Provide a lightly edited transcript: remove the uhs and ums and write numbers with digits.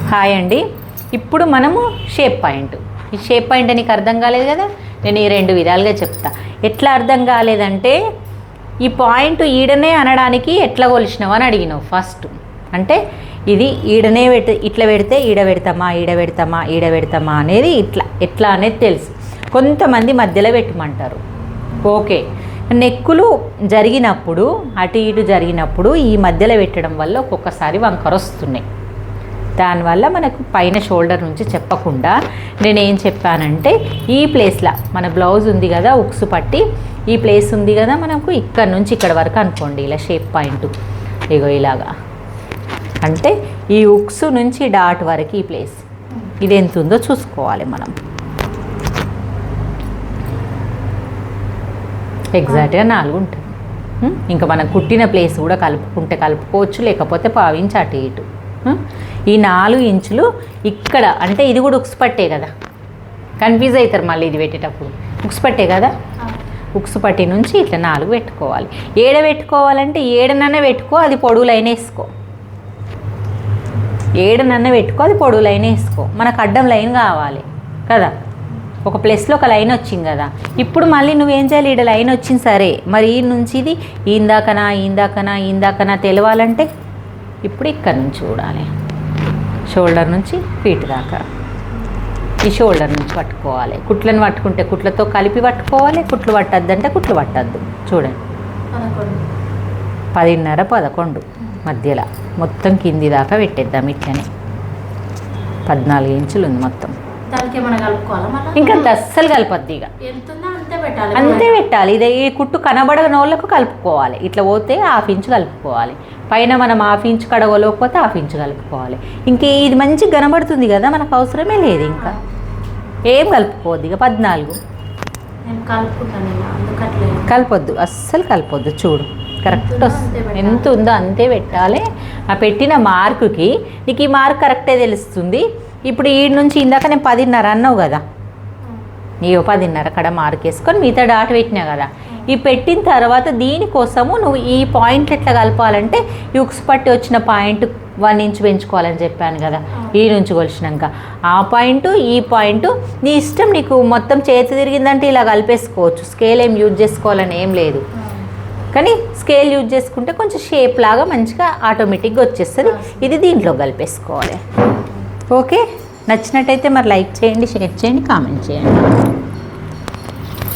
Hi అండి. ఇప్పుడు మనము షేప్ పాయింట్. ఈ షేప్ పాయింట్ నీకు అర్థం కాలేదు కదా, నేను ఈ రెండు విధాలుగా చెప్తా. ఎట్లా అర్థం కాలేదంటే, ఈ పాయింట్ ఈడనే అనడానికి ఎట్లా కొలిచినావు అని అడిగినావు ఫస్ట్. అంటే ఇది ఈడనే ఇట్లా పెడితే ఈడ పెడతామా ఈడ పెడతామా అనేది ఎట్లా అనేది తెలుసు. కొంతమంది మధ్యలో పెట్టమంటారు. ఓకే, నెక్కులు జరిగినప్పుడు అటు ఇటు జరిగినప్పుడు ఈ మధ్యలో పెట్టడం వల్ల ఒక్కొక్కసారి వంకర వస్తున్నాయి. దానివల్ల మనకు పైన షోల్డర్ నుంచి చెప్పకుండా నేనేం చెప్పానంటే, ఈ ప్లేస్లో మన బ్లౌజ్ ఉంది కదా, ఉక్సు పట్టి ఈ ప్లేస్ ఉంది కదా మనకు, ఇక్కడ నుంచి ఇక్కడ వరకు అనుకోండి ఇలా షేప్ పాయింట్ ఇగో ఇలాగా. అంటే ఈ ఉక్సు నుంచి డాట్ వరకు ఈ ప్లేస్ ఇది ఎంత ఉందో చూసుకోవాలి మనం. ఎగ్జాక్ట్గా 4 ఉంటుంది. ఇంకా మనం కుట్టిన ప్లేస్ కూడా కలుపుకోవచ్చు, లేకపోతే పావించి అటు ఇటు. ఈ 4 ఇంచులు ఇక్కడ, అంటే ఇది కూడా ఉక్సు పట్టే కదా, కన్ఫ్యూజ్ అవుతారు మళ్ళీ ఇది పెట్టేటప్పుడు. ఉక్సు పట్టే కదా, ఉక్సు పట్టి నుంచి ఇట్లా 4 పెట్టుకోవాలి. ఏడ పెట్టుకోవాలంటే ఏడనన్న పెట్టుకో, అది పొడుగు లైన్ వేసుకో. ఏడనన్న పెట్టుకో, అది పొడుగు లైన్ వేసుకో. మనకు అడ్డం లైన్ కావాలి కదా, ఒక ప్లస్లో ఒక లైన్ వచ్చింది కదా. ఇప్పుడు మళ్ళీ నువ్వేం చేయాలి, ఈడ లైన్ వచ్చింది సరే, మరి ఈ నుంచి ఇది ఇందాకనా తెలవాలంటే ఇప్పుడు ఇక్కడ నుంచి చూడాలి. షోల్డర్ నుంచి ఫీట్ దాకా ఈ షోల్డర్ నుంచి పట్టుకోవాలి. కుట్లను పట్టుకుంటే కుట్లతో కలిపి పట్టుకోవాలి, కుట్లు పట్టద్దంటే కుట్లు పట్టద్దు. చూడండి 10:30 11 మధ్యలో మొత్తం కింది దాకా పెట్టేద్దాం. ఇట్లనే 14 ఇంచులు ఉంది మొత్తం. ఇంకా అస్సలు కలపద్దు, ఇక అంతే పెట్టాలి. ఇది ఈ కుట్టు కనబడని వాళ్ళకు కలుపుకోవాలి. ఇట్లా పోతే 1/2 ఇంచు కలుపుకోవాలి. పైన మనం 1/2 ఇంచు కడగలేకపోతే 1/2 ఇంచు కలుపుకోవాలి. ఇంకే ఇది మంచిగా కనబడుతుంది కదా, మనకు అవసరమే లేదు. ఇంకా ఏం కలుపుకోవద్దు. ఇక 14 కలపొద్దు, అస్సలు కలపొద్దు. చూడు కరెక్ట్ వస్తుంది, ఎంత ఉందో అంతే పెట్టాలి. ఆ పెట్టిన మార్కుకి నీకు ఈ మార్క్ కరెక్టే తెలుస్తుంది. ఇప్పుడు ఈ నుంచి ఇందాక నేను 10:30 అన్నావు కదా, నీవు 10:30 కడ మార్క్ వేసుకొని మిగతా డాట్ పెట్టినా కదా. ఈ పెట్టిన తర్వాత దీనికోసము నువ్వు ఈ పాయింట్లు ఎట్లా కలపాలంటే, ఈ ఉక్స్ పట్టి వచ్చిన పాయింట్ 1 ఇంచు పెంచుకోవాలని చెప్పాను కదా. ఈ నుంచి కొలిచినాక ఆ పాయింట్ ఈ పాయింట్ నీ ఇష్టం. నీకు మొత్తం చేతి తిరిగిందంటే ఇలా కలిపేసుకోవచ్చు. స్కేల్ ఏం యూజ్ చేసుకోవాలని ఏం లేదు, కానీ స్కేల్ యూజ్ చేసుకుంటే కొంచెం షేప్ లాగా మంచిగా ఆటోమేటిక్గా వచ్చేస్తుంది. ఇది దీంట్లో కలిపేసుకోవాలి. ఓకే, నచ్చినట్టయితే మరి లైక్ చేయండి, షేర్ చేయండి, కామెంట్ చేయండి.